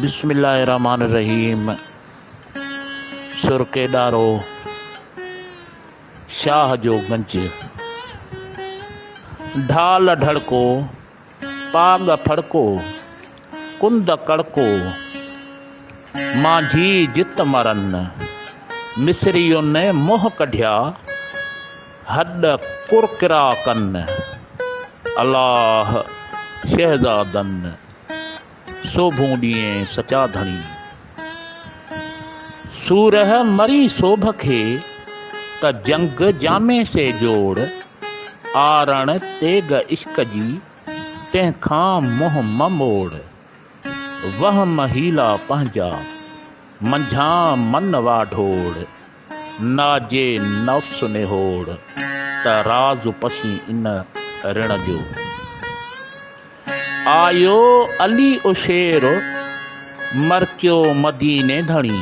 बिस्मिल्लाहिर्रहमानिर्रहीम। सुर के डारो शाह जो गंज, ढाल ढड़को पाग फड़को कुंद कड़को, माझी जित मरन मिसरियों ने मोह कढ़िया हड कुरकिरा कन, अल्लाह शहजादन सोभूं ॾींहुं सचा धणी। सूरह मरी सोभ खे त जंग जामे से जोड़, आरण तेग इश्क जी तंहिंखां मुंह मोड़। वह महीला पंहिंजा मंझां मन वाढोड़, नाजे नफ्स निहोड़ त राज़ पसी इन ऋण जो। आयो अली उशेर मरक्यो मदीने धणी,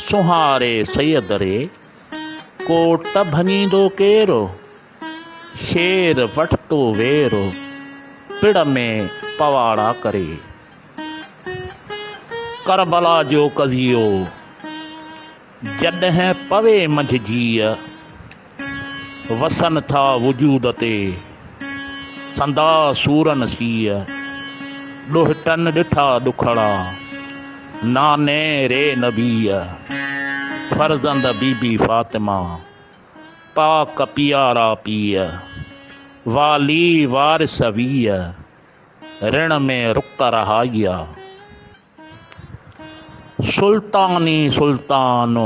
सुहारे सैयद रे कोट भनींदो केरो, शेर वठतो वेरो पिड़ में पवाड़ा करे। करबला जो कज़ियो जॾहिं पवे मंझिजीअ, वसन था वजूद ते संदा सूरन सीअ। ॾोहिटन ॾिठा ॾुखड़ा नाने रे नबीअ, फर्ज़ंद बीबी फातिमा पाक पियारा पीअ। वाली वारिस वीअ ऋण में रुक रहाइया। सुल्तानी सुल्तान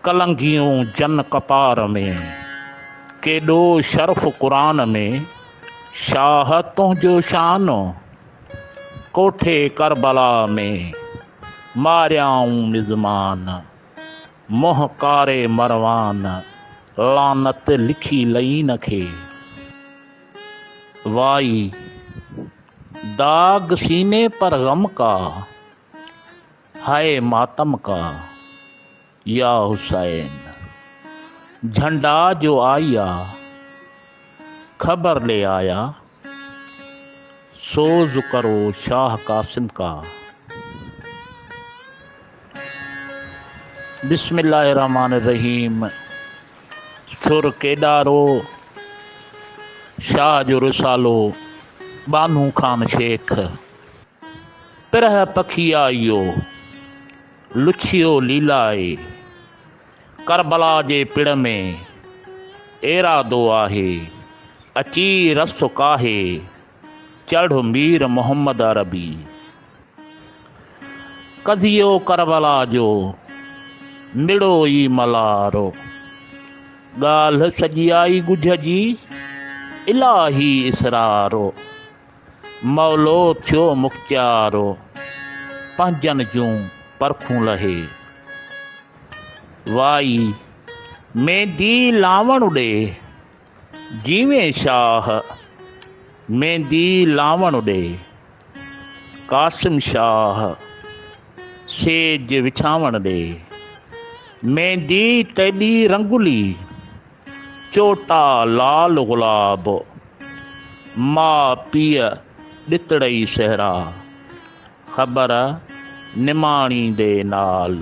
कलंगियूं जन कपार में, केॾो शर्फ क़ुरान में शाह तुंहिंजो शानो। कोठे करबला में मारियाऊं मिज़मान, मोह कारे मरवान लानत लिखी लईन खे। वाई दाग सीने पर गम का, हाय मातम का या हुसैन। झंडा जो आया खबर ले आया, सोज करो शाह कासिम का। बिस्मिल्लाहिर्रहमानिर्रहीम। सुर के डारो शाह जो रिसालो बानू खान शेख। पिरह पखी आयो लुछियो लीलाए, करबला जे पिड़ में एरादो आहे। अची रस काहे चढ़ मीर मोहम्मद अरबी। कज़ियो करबला जो निड़ो ई मलारो, ॻाल्हि सॼी आई ॻुझ जी इलाही इसरारो। मौलो थियो मुख़्तियारो पंहिंजनि जूं परखूं लहे। वाई मेंदी लावण उॾे जीवे शाह, मेंदी लावण उॾे कासिम शाह। सेज विछावण ॾे मेंदी तेॾी रंगुली, चोटा लाल गुलाब। मां पीअ ॾितड़ई सहरा, ख़बर निमाणी दे नाल।